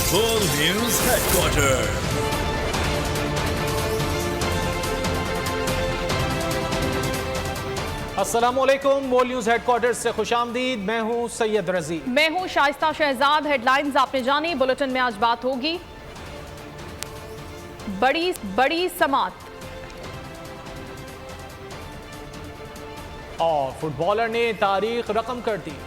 Full News Headquarters. अस्सलामुअलैकुम। वोल news headquarters से खुशामदीद। मैं हूं सैयद रजी। मैं हूं शाइस्ता शहजाद। हेडलाइंस आपने जानी। बुलेटिन में आज बात होगी बड़ी समात और फुटबॉलर ने तारीख रकम कर दी।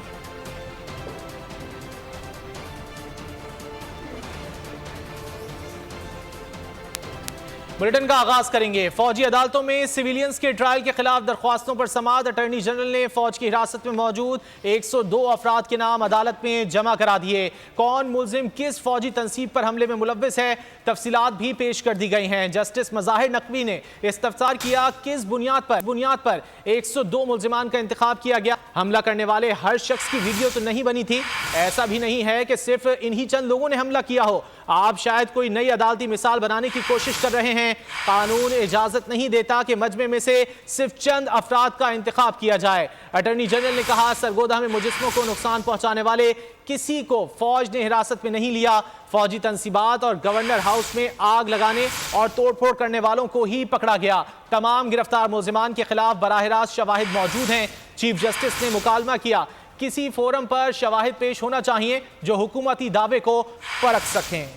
बुलेटिन का आगाज करेंगे। फौजी अदालतों में सिविलियंस के ट्रायल के खिलाफ दरख्वास्तों पर समाअत। अटॉर्नी जनरल ने फौज की हिरासत में मौजूद 102 अफराद के नाम अदालत में जमा करा दिए। कौन मुलजिम किस फौजी तंसीब पर हमले में मुलव्विस है, तफसीलात भी पेश कर दी गई हैं। जस्टिस मज़ाहिर नकवी ने इस्तफसार किया किस बुनियाद पर 102 मुलजिमान का इंतखाब किया गया। हमला करने वाले हर शख्स की वीडियो तो नहीं बनी थी। ऐसा भी नहीं है कि सिर्फ इन्हीं चंद लोगों ने हमला किया हो। आप शायद कोई नई अदालती मिसाल बनाने की कोशिश कर रहे हैं। कानून इजाजत नहीं देता कि मजमे में से सिर्फ चंद अफराद का इंतखाब किया जाए। अटॉर्नी जनरल ने कहा सरगोदा में मुजस्मों को नुकसान पहुंचाने वाले किसी को फौज ने हिरासत में नहीं लिया। फौजी तंसीबात और गवर्नर हाउस में आग लगाने और तोड़फोड़ करने वालों को ही पकड़ा गया। तमाम गिरफ्तार मुलजिमान के खिलाफ बराह रास्त शवाहिद मौजूद हैं। चीफ जस्टिस ने मुकालमा किया किसी फोरम पर शवाहिद पेश होना चाहिए जो हुकूमती दावे को परख सकें।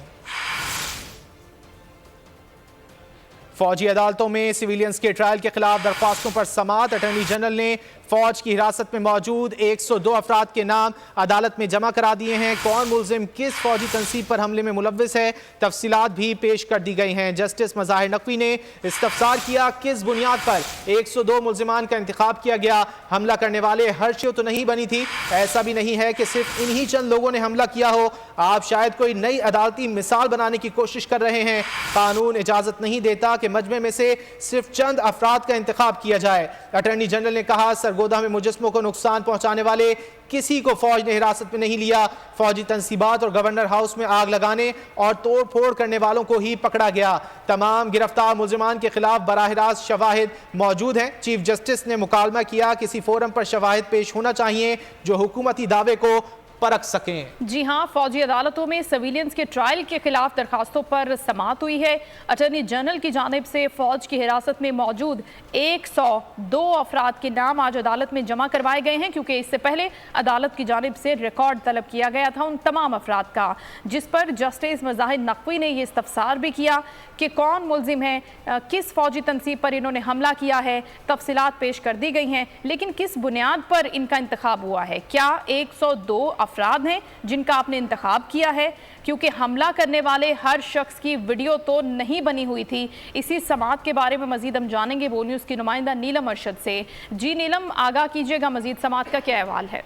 फौजी अदालतों में सिविलियंस के ट्रायल के खिलाफ दरख्वास्तों पर समाअत। अटॉर्नी जनरल ने फौज की हिरासत में मौजूद 102 अफराद के नाम अदालत में जमा करा दिए हैं। कौन मुलजिम किस फौजी तंसीब पर हमले में मुलव्विस है, तफसीलात भी पेश कर दी गई हैं। जस्टिस मज़ाहिर नकवी ने इस्तफसार किया किस बुनियाद पर 102 मुलजिमान का इंतखाब किया गया। हमला करने वाले हर शख्स तो नहीं बनी थी। ऐसा भी नहीं है कि सिर्फ इन्हीं चंद लोगों ने हमला किया हो। आप शायद कोई नई अदालती मिसाल बनाने की कोशिश कर रहे हैं। कानून इजाजत नहीं देता कि मजमे में से सिर्फ चंद अफराद का इंतखाब किया जाए। अटॉर्नी जनरल ने कहा सरगोदा में मुजस्मों को नुकसान पहुंचाने वाले किसी को फौज ने हिरासत में नहीं लिया। फौजी तंसीबात और गवर्नर हाउस में आग लगाने और तोड़ फोड़ करने वालों को ही पकड़ा गया। तमाम गिरफ्तार मुलजिमान के खिलाफ बराह रास्त शवाहिद मौजूद हैं। चीफ जस्टिस ने मुकालमा किया किसी फोरम पर शवाहिद पेश होना चाहिए जो हुकूमती दावे को परख सकें। जी हां, फौजी अदालतों में सिविलियंस के ट्रायल के खिलाफ दरखास्तों पर समाअत हुई है। अटॉर्नी जनरल की जानिब से फौज की हिरासत में मौजूद 102 अफराद के नाम आज अदालत में जमा करवाए गए हैं, क्योंकि इससे पहले अदालत की जानिब से रिकॉर्ड तलब किया गया था उन तमाम अफराद का, जिस पर जस्टिस मज़ाहिर नकवी ने यह इस्तफसार भी किया कि कौन मुलजिम है, किस फौजी तंसीब पर इन्होंने हमला किया है। तफसीलात पेश कर दी गई हैं, लेकिन किस बुनियाद पर इनका इंतखाब हुआ है। क्या 102 अफराद हैं जिनका आपने इंतखाब किया है, क्योंकि हमला करने वाले हर शख्स की वीडियो तो नहीं बनी हुई थी। इसी समाअत के बारे में मजीद हम जानेंगे वो न्यूज़ की नुमाइंदा नीलम अरशद से। जी नीलम, आगाह कीजिएगा, मजीद समाअत का क्या अहवाल है?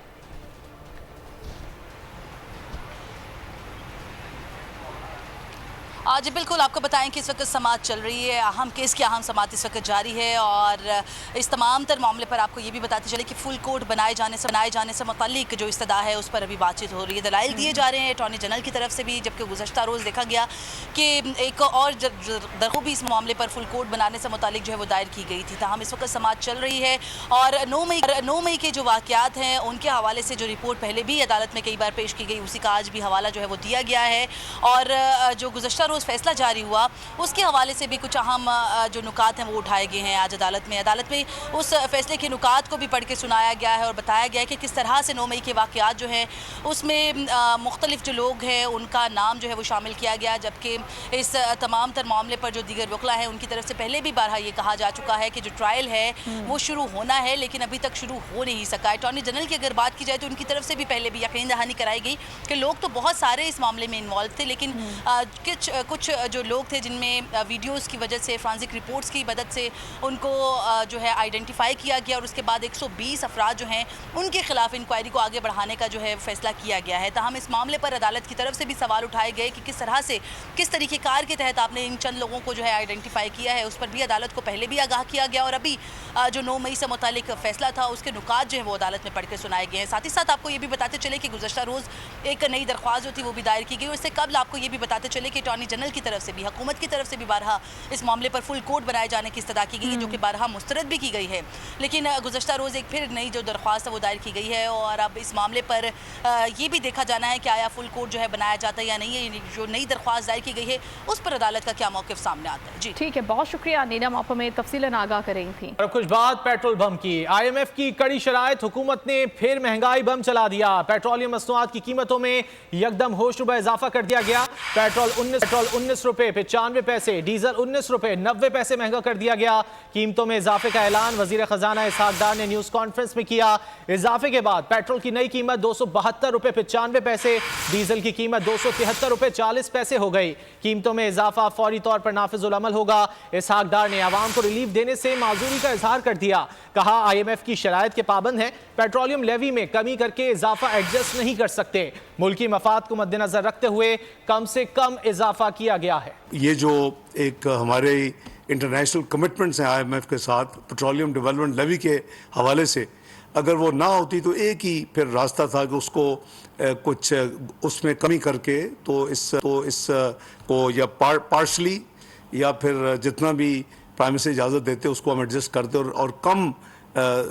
जी बिल्कुल, आपको बताएं कि इस वक्त समाअत चल रही है। अहम केस की अहम समाअत इस वक्त जारी है और इस तमाम तर मामले पर आपको ये भी बताते चले कि फुल कोर्ट बनाए जाने से मुताल्लिक जो इस्तदा है उस पर अभी बातचीत हो रही है। दलाइल दिए जा रहे हैं अटॉर्नी जनरल की तरफ से भी, जबकि गुज़श्ता रोज़ देखा गया कि एक और दरख्वास्त भी इस मामले पर फुल कोर्ट बनाने से मुताल्लिक जो है वो दायर की गई थी। ताहम इस वक्त समाअत चल रही है और 9 मई के जो वाक़यात हैं उनके हवाले से जो रिपोर्ट पहले भी अदालत में कई बार पेश की गई, उसी का आज भी हवाला जो है वो दिया गया है। और जो गुज़श्ता फैसला जारी हुआ उसके हवाले से भी कुछ अहम जो नुकात हैं वो उठाए गए हैं आज अदालत में उस फैसले के नुकात को भी पढ़ के सुनाया गया है और बताया गया है कि किस तरह से 9 मई के वाक़यात जो हैं उसमें मुख्तलिफ जो लोग हैं उनका नाम जो है वो शामिल किया गया। जबकि इस तमाम तर मामले पर जो दीगर वकला हैं उनकी तरफ से पहले भी बारहा ये कहा जा चुका है कि जो ट्रायल है वो शुरू होना है, लेकिन अभी तक शुरू हो नहीं सका। अटॉर्नी जनरल की अगर बात की जाए तो उनकी तरफ से भी पहले भी यकीन दहानी कराई गई कि लोग तो बहुत सारे इस मामले में इन्वॉल्व थे, लेकिन कुछ जो लोग थे जिनमें वीडियोस की वजह से, फॉरेंसिक रिपोर्ट्स की मदद से उनको जो है आइडेंटिफाई किया गया और उसके बाद 120 अफराद जो हैं उनके खिलाफ इंक्वायरी को आगे बढ़ाने का जो है फैसला किया गया है। ताहम इस मामले पर अदालत की तरफ से भी सवाल उठाए गए कि किस तरह से, किस तरीके कार के तहत आपने इन चंद लोगों को जो है आइडेंटिफाई किया है। उस पर भी अदालत को पहले भी आगाह किया गया और अभी जो 9 मई से मुतालिक फैसला था उसके नुकात जो है वो अदालत में पढ़ के सुनाए गए हैं। साथ ही साथ आपको ये भी बताते चले कि गुज़श्ता रोज़ एक नई दरख्वास्त जो थी वो भी दायर की गई। उससे कबल आपको ये भी बताते चले कि अटॉर्नी जनरल जनरल की तरफ से भी, हुकूमत की तरफ से भी बारहा इस मामले पर फुल कोर्ट बनाए जाने की इस्तदा की गई है, जो कि बारहा मुस्तरद भी की गई है। लेकिन गुज़श्ता रोज़ एक फिर नई जो दरख्वास्त है वो दायर की गई है और अब इस मामले पर ये भी देखा जाना है कि आया फुल कोर्ट जो है बनाया जाता है या नहीं है। जो नई दरख्वास्त दायर की गई है उस पर अदालत का क्या मौक़िफ़ सामने आता है। जी ठीक है, बहुत शुक्रिया नीलम, आप हमें तफसीलन आगाह करेंगी थी। और कुछ बात पेट्रोल बम की। IMF की कड़ी शराइत, हुकूमत ने फिर महंगाई बम चला दिया। पेट्रोलियम मसनूआत की कीमतों में यकदम होश रुपए इजाफा कर दिया गया। पेट्रोल 19 रुपए 95 पैसे, डीजल 19 रुपए 90 पैसे महंगा कर दिया गया। कीमतों में इजाफे का ऐलान वजीर खजाना इसहाक डार ने न्यूज कॉन्फ्रेंस में किया। इजाफे के बाद पेट्रोल की नई कीमत 272 रुपए 95 पैसे, डीजल की कीमत 273 रुपए 40 पैसे हो गई। कीमतों में इजाफा फौरी तौर पर नाफिजुल अमल होगा। इसहाक डार ने आवाम को रिलीफ देने से माजूरी का इजहार कर दिया। कहा IMF की शराइत के पाबंद है, पेट्रोलियम लेवी में कमी करके इजाफा एडजस्ट नहीं कर सकते। मुल्की मफाद को मद्देनजर रखते हुए कम से कम इजाफा किया गया है। ये जो एक हमारे इंटरनेशनल कमिटमेंट्स हैं IMF के साथ पेट्रोलियम डेवलपमेंट लेवी के हवाले से, अगर वो ना होती तो एक ही फिर रास्ता था कि उसको कुछ उसमें कमी करके तो इस को या पार्शली या फिर जितना भी प्राइम मिनिस्टर इजाज़त देते उसको हम एडजस्ट करते और कम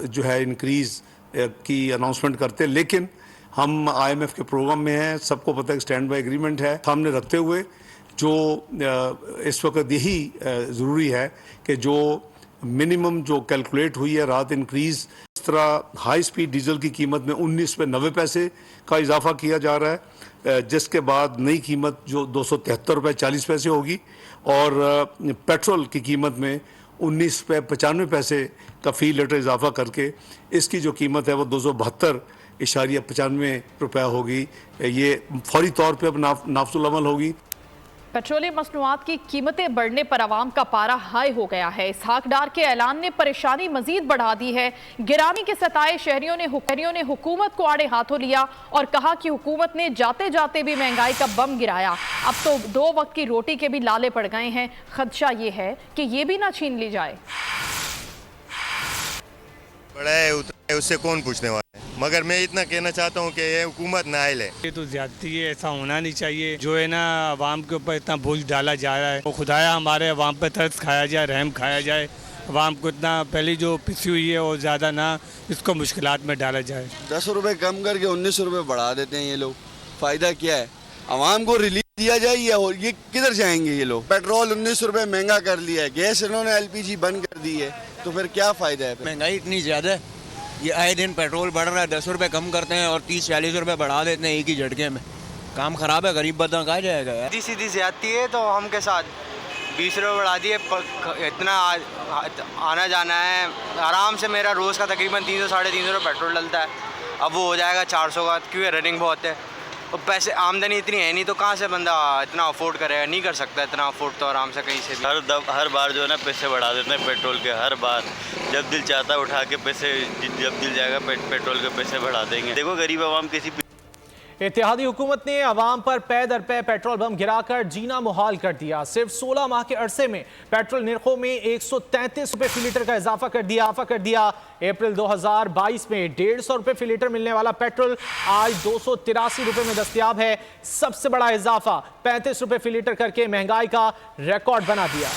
जो है इंक्रीज़ की अनाउंसमेंट करते। लेकिन हम IMF के प्रोग्राम में हैं, सबको पता है कि स्टैंड बाई एग्रीमेंट है, सामने रखते हुए जो इस वक्त यही ज़रूरी है कि जो मिनिमम जो कैलकुलेट हुई है रात इंक्रीज़, इस तरह हाई स्पीड डीजल की कीमत में 19 पे 90 पैसे का इजाफा किया जा रहा है, जिसके बाद नई कीमत जो 273 रुपये 40 पैसे होगी और पेट्रोल की कीमत में 19 पे 95 पैसे का फ़ी लीटर इजाफा करके इसकी जो कीमत है वो 272.95 रुपया होगी। ये फौरी तौर पे अब नाफिजुल अमल होगी। पेट्रोलियम मसनूआत की कीमतें बढ़ने पर आवाम का पारा हाई हो गया है। इसहाक डार के ऐलान ने परेशानी मजीद बढ़ा दी है। गिरानी के सताए शहरियों ने हुकूमत को आड़े हाथों लिया और कहा कि हुकूमत ने जाते जाते भी महंगाई का बम गिराया। अब तो 2 वक्त की रोटी के भी लाले पड़ गए हैं। खदशा ये है कि ये भी ना छीन ली जाए। बड़ा है उससे कौन पूछने वाला है, मगर मैं इतना कहना चाहता हूँ कि ये हुकूमत नाइल है। ये तो ज्यादती है, ऐसा होना नहीं चाहिए। जो है ना अवाम के ऊपर इतना बोझ डाला जा रहा है, वो खुदाया हमारे अवाम पे तरस खाया जाए, रहम खाया जाए। अवाम को इतना पहले जो पिसी हुई है और ज़्यादा ना इसको मुश्किलात में डाला जाए। 10 रुपये कम करके 19 रुपये बढ़ा देते हैं ये लोग। फ़ायदा क्या है? अवाम को रिलीफ दिया जाए या और ये किधर जाएंगे ये लोग? पेट्रोल 19 रुपये महंगा कर लिया है, गैस इन्होंने LPG बंद कर दी है, तो फिर क्या फ़ायदा है? महंगाई इतनी ज़्यादा है, ये आए दिन पेट्रोल बढ़ रहा है, 10 रुपये कम करते हैं और 30-40 रुपये बढ़ा देते हैं एक ही झटके में। काम ख़राब है, गरीब बंदा कहाँ जाएगा यार। सीधी सीधी ज्यादती है तो हम के साथ 20 रुपये बढ़ा दिए। इतना आना जाना है, आराम से मेरा रोज़ का तकरीबन 300-350 रुपये पेट्रोल डलता है। अब वो हो जाएगा 400 का, क्यों? रनिंग बहुत है और पैसे आमदनी इतनी है नहीं, तो कहाँ से बंदा इतना अफोर्ड करेगा? नहीं कर सकता इतना अफोर्ड तो आराम से कहीं से भी। हर बार जो है ना पैसे बढ़ा देते हैं पेट्रोल के, हर बार जब दिल चाहता है उठा के पैसे, जब दिल जाएगा पेट्रोल के पैसे बढ़ा देंगे। देखो गरीब आवाम किसी इत्तेहादी हुकूमत ने अवाम पर पै दर पै पेट्रोल बम गिराकर जीना मुहाल कर दिया। सिर्फ 16 माह के अरसे में पेट्रोल निर्खों में 133 रुपये फी लीटर का इजाफा कर दिया। अप्रैल 2022 में 150 रुपये फी लीटर मिलने वाला पेट्रोल आज 283 रुपये में दस्तयाब है। सबसे बड़ा इजाफा 35 रुपये फी लीटर करके महंगाई का रिकॉर्ड बना दिया।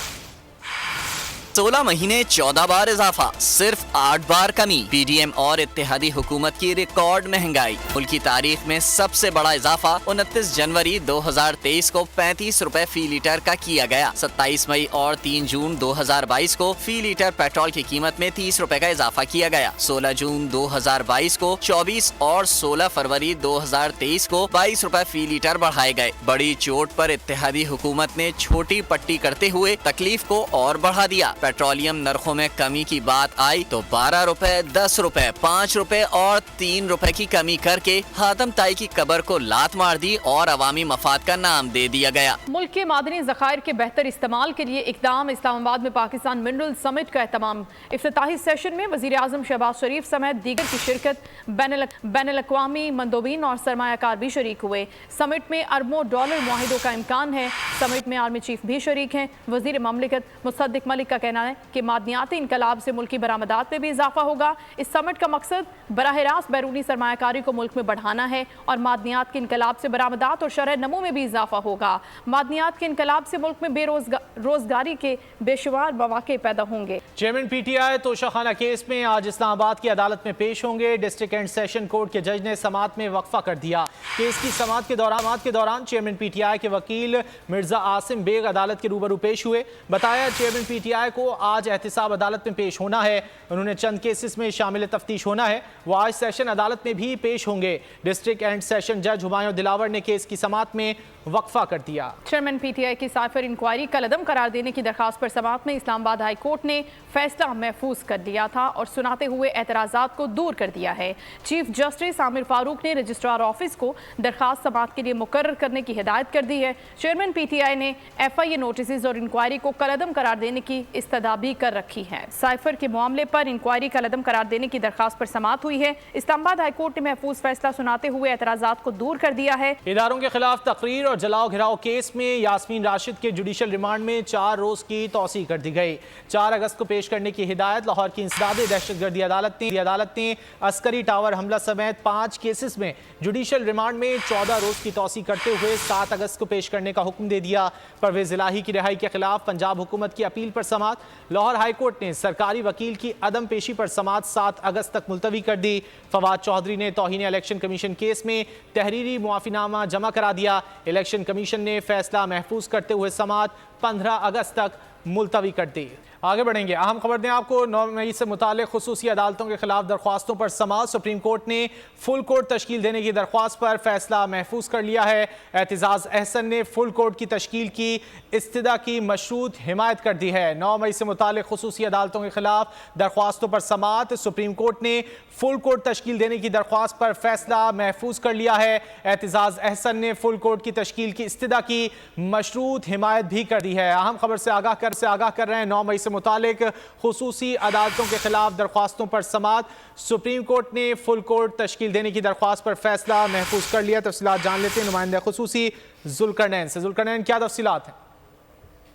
16 महीने 14 बार इजाफा, सिर्फ 8 बार कमी। PDM और इत्तेहादी हुकूमत की रिकॉर्ड महंगाई। मुल्क की तारीख में सबसे बड़ा इजाफा 29 जनवरी 2023 को 35 रुपए फी लीटर का किया गया। 27 मई और 3 जून 2022 को फी लीटर पेट्रोल की कीमत में 30 रुपए का इजाफा किया गया। 16 जून 2022 को 24 और 16 फरवरी 2023 को 22 रुपए फी लीटर बढ़ाए गए। बड़ी चोट पर इत्तेहादी हुकूमत ने छोटी पट्टी करते हुए तकलीफ को और बढ़ा दिया। पेट्रोलियम नरखों में कमी की बात आई तो 12 रुपए, 10 रुपए, 5 रुपए और 3 रुपए की कमी करके हातम ताई की कब्र को लात मार दी और अवामी मफाद का नाम दे दिया गया। मुल्क के मादनी ज़खायर के बेहतर इस्तेमाल के लिए इक़दाम। इस्लामाबाद में पाकिस्तान मिनरल समिट का एहतमाम। इफ्तिताही सेशन में वज़ीर आज़म शहबाज शरीफ समेत दीगर की शिरकत। बैनुल-अक़वामी मंदोबीन और सरमायाकार भी शरीक हुए। समिट में अरबों डॉलर मुआहिदों का इम्कान है। समिट में आर्मी चीफ भी शरीक हैं। वज़ीर ममलिकत मुसद्दिक मलिक का कहना कहना है कि मादनियाती इनकलाब से मुल्की बरामदात में भी इजाफा होगा। इस समिट का मकसद बराह रास्त बैरूनी सरमायाकारी को मुल्क में बढ़ाना है और मादनियात के इनकलाब से बरामदात और शरह नमू में भी इजाफा होगा। मादनियात के इनकलाब से मुल्क में रोजगारी के बेशुमार मौके पैदा होंगे। चेयरमैन PTI तोशाखाना केस में आज इस्लामाबाद की अदालत में पेश होंगे। डिस्ट्रिक्ट एंड सेशन कोर्ट के जज ने समाअत में वक्फा कर दिया। केस की समाअत के दौरान चेयरमैन PTI के वकील मिर्जा आसिम बेग अदालत के रूबरू पेश हुए। बताया चेयरमैन PTI को आज एहतिसाब अदालत में पेश होना है। उन्होंने चंद केसेस में शामिल तफ्तीश होना है। वो आज सेशन अदालत में भी पेश होंगे। डिस्ट्रिक्ट एंड सेशन जज हुमायूं दिलावर ने केस की समाअत में वक्फा कर दिया। चेयरमैन PTI की साइफर इंक्वायरी कलअदम करार देने की दरखास्त पर समाअत में इस्लामाबाद हाई कोर्ट ने फैसला महफूज कर दिया था और सुनाते हुए एतराज़ात को दूर कर दिया है। चीफ जस्टिस आमिर फारूक ने रजिस्ट्रार ऑफिस को दरखास्त समाअत के लिए मुकर्रर करने की हिदायत कर दी है। चेयरमैन PTI ने FIA नोटिस और इंक्वायरी को कलअदम करार देने की इस्तदा भी कर रखी है। साइफर के मामले पर इंक्वायरी कलअदम करार देने की दरखास्त पर समाअत हुई है। इस्लामाबाद हाई कोर्ट ने महफूज फैसला सुनाते हुए एतराज़ात को दूर कर दिया है। इदारों के खिलाफ तकरीर और जलाओ घिराव केस में यास्मीन राशिद के जुडिशल रिमांड में 4 रोज की तौसीह कर दी गई। 4 अगस्त को पेश करने की हिदायत लाहौर की इंसदादे दहशतगर्दी अदालत ने अस्करी टावर हमला समेत 5 केसेस में जुडिशल रिमांड में 14 रोज की तौसीह करते हुए 7 अगस्त को पेश करने का हुक्म दे दिया। परवेज इलाही की रिहाई के खिलाफ पंजाब हुकूमत की अपील पर समाअत। लाहौर हाई कोर्ट ने सरकारी वकील की अदम पेशी पर समाअत 7 अगस्त तक मुलतवी कर दी। फवाद चौधरी ने तौहीन इलेक्शन कमीशन केस में तहरीरी मुआफीनामा जमा करा दिया। इलेक्शन कमीशन ने फैसला महफूज करते हुए समाअत 15 अगस्त तक मुलतवी कर दी। आगे बढ़ेंगे। अहम खबर दें आपको, 9 मई से मुताल्लिक खुसूसी अदालतों के खिलाफ दरख्वास्तों पर समाअत। सुप्रीम कोर्ट ने फुल कोर्ट तश्कील देने की दरख्वास्त पर फैसला महफूज कर लिया है। एतजाज अहसन ने फुल कोर्ट की तश्कील की इस्तदा की मशरूत हिमायत कर दी है। 9 मई से मुताल्लिक खुसूसी अदालतों के खिलाफ दरख्वास्तों पर समाअत। सुप्रीम कोर्ट ने फुल कोर्ट तश्कील देने की दरख्वास्त पर फैसला महफूज कर लिया है। एतजाज अहसन ने फुल कोर्ट की तश्कील की इस्तदा की मशरूत हिमायत भी कर दी है। अहम खबर से आगाह कर रहे हैं। 9 मई से मुतालिक खुसूसी अदालतों के खिलाफ दरख्वास्तों पर समाअत। सुप्रीम कोर्ट ने फुल कोर्ट तश्कील देने की दरख्वास्त पर फैसला महफूज कर लिया। तफसीलात जान लेते हैं नुमाइंदा खुसूसी जुल्करनैन से। जुल्करनैन, क्या तफसीलात हैं?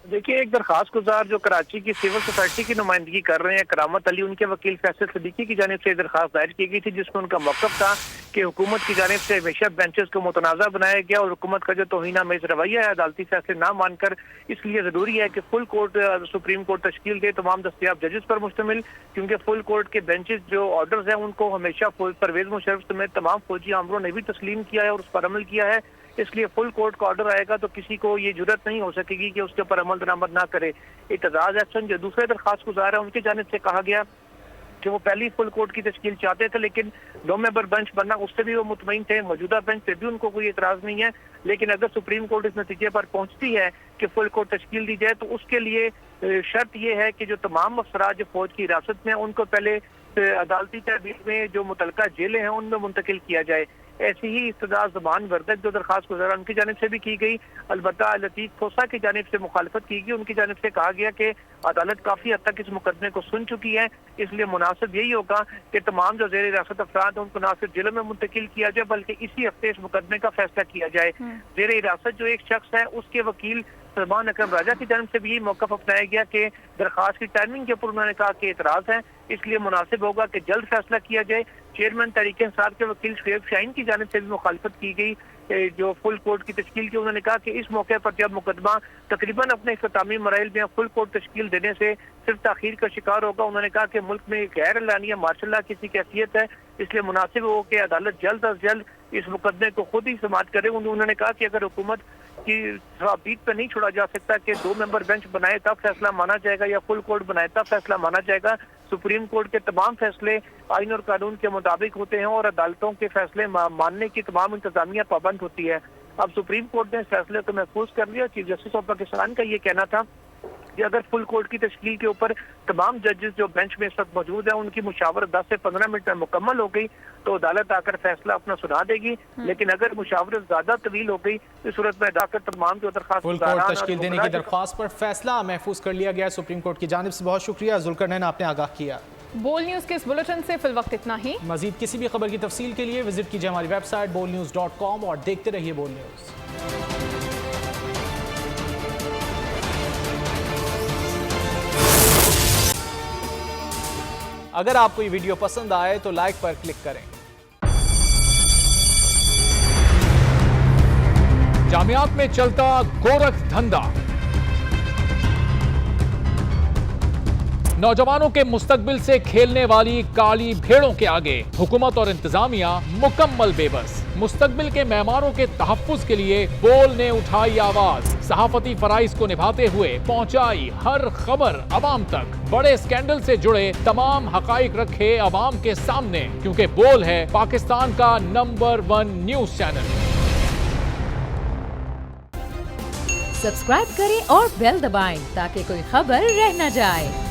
देखिए, एक दरखास्त गुजार जो कराची की सिविल सोसाइटी की नुमाइंदगी कर रहे हैं करामत अली, उनके वकील फैसल सिद्दीकी की जानिब से दरखास्त दायर की गई थी, जिसमें उनका मौक़िफ़ था कि हुकूमत की जानिब से हमेशा बेंचेस को मुतनाज़ा बनाया गया और हुकूमत का जो तौहीनामेज़ रवैया है अदालती फैसले ना मानकर, इसलिए ज़रूरी है कि फुल कोर्ट सुप्रीम कोर्ट तश्कील दे तमाम दस्तियाब जजेस पर मुश्तमिल, क्योंकि फुल कोर्ट के बेंचेस जो ऑर्डर्स हैं उनको हमेशा परवेज मुशर्रफ समेत तमाम फौजी आमरों ने भी तस्लीम किया है और उस पर अमल किया है। इसलिए फुल कोर्ट का ऑर्डर आएगा तो किसी को ये जुर्रत नहीं हो सकेगी कि उसके ऊपर अमल दरामद ना करे। एतजाज अहसन जो दूसरे दरखास्त गुजार है, उनकी जानिब से कहा गया कि वो पहली फुल कोर्ट की तश्कील चाहते थे, लेकिन 2 मेंबर बेंच बनना उससे भी वो मुतमईन थे। मौजूदा बेंच पे भी उनको कोई एतराज नहीं है, लेकिन अगर सुप्रीम कोर्ट इस नतीजे पर पहुंचती है कि फुल कोर्ट तश्कील दी जाए तो उसके लिए शर्त यह है कि जो तमाम अफसराज जो फौज की हिरासत में उनको पहले अदालती तहवील में जो मुतलका जेलें हैं उनमें मुंतकिल किया जाए। ऐसी ही इस्तदा ज़बान वर्दक जो दरखास्त गुज़ारा उनकी जानिब से भी की गई। अलबत्ता लतीफ़ खोसा की जानिब से मुखालफत की गई। उनकी जानिब से कहा गया कि अदालत काफ़ी हद तक इस मुकदमे को सुन चुकी है, इसलिए मुनासिब यही होगा कि तमाम जो ज़ेर हिरासत अफराद उनको ना सिर्फ जेलों में मुंतकिल किया जाए बल्कि इसी हफ्ते इस मुकदमे का फैसला किया जाए। ज़ेर हिरासत जो एक शख्स है उसके वकील सलमान अकरम राजा की जानिब से भी यही मौक़िफ़ अपनाया गया कि दरखास्त की टाइमिंग के ऊपर उन्होंने कहा कि एतराज़ है, इसलिए मुनासिब होगा कि जल्द फैसला किया जाए। चेयरमैन तहरीक इंसाफ के वकील शुएब शाहीन की जानिब से भी मुखालफत की गई जो फुल कोर्ट की तश्कील की। उन्होंने कहा कि इस मौके पर जब मुकदमा तकरीबन अपने इख्तितामी मराइल में फुल कोर्ट तश्कील देने से सिर्फ ताखीर का शिकार होगा। उन्होंने कहा कि मुल्क में गैर एलानिया मार्शल लॉ की हैसियत है, इसलिए मुनासिब हो कि अदालत जल्द अज जल्द इस मुकदमे को खुद ही समाअत करे। उन्होंने कहा कि अगर हुकूमत की बीत पर नहीं छोड़ा जा सकता कि 2 मेंबर बेंच बनाए तब फैसला माना जाएगा या फुल कोर्ट बनाए तब फैसला माना जाएगा। सुप्रीम कोर्ट के तमाम फैसले आइन और कानून के मुताबिक होते हैं और अदालतों के फैसले मानने की तमाम इंतजामिया पाबंद होती है। अब सुप्रीम कोर्ट ने इस फैसले को महफूज कर लिया। चीफ जस्टिस ऑफ पाकिस्तान का ये कहना था कि अगर फुल कोर्ट की तश्कील के ऊपर तमाम जजेस जो बेंच में इस वक्त मौजूद है उनकी मुशावरत 10 से 15 मिनट में मुकम्मल हो गई तो अदालत आकर फैसला अपना सुना देगी, लेकिन अगर मुशावरत ज्यादा तवील हो गई तो इस सूरत में जाकर तमाम जो दरखास्त फुल कोर्ट तश्कील देने की दरख्वास्त पर फैसला महफूज कर लिया गया सुप्रीम कोर्ट की जानिब से। बहुत शुक्रिया जुल्करनैन, आपने आगाह किया। बोल न्यूज के इस बुलेटिन से फिल वक्त इतना ही। मजीद किसी भी खबर की तफसील के लिए विजिट कीजिए हमारी वेबसाइट bolnews.com और देखते रहिए बोल न्यूज। अगर आपको ये वीडियो पसंद आए तो लाइक पर क्लिक करें। जामियात में चलता गोरख धंधा, नौजवानों के मुस्तकबिल से खेलने वाली काली भेड़ों के आगे हुकूमत और इंतजामिया मुकम्मल बेबस। मुस्तकबिल के मेहमानों के तहफ्फुज के लिए बोल ने उठाई आवाज, सहाफती फराइज को निभाते हुए पहुंचाई हर खबर अवाम तक, बड़े स्कैंडल से जुड़े तमाम हकाइक रखे अवाम के सामने, क्योंकि बोल है पाकिस्तान का नंबर 1 न्यूज चैनल। सब्सक्राइब करें और बेल दबाएं ताकि कोई खबर रह न जाए।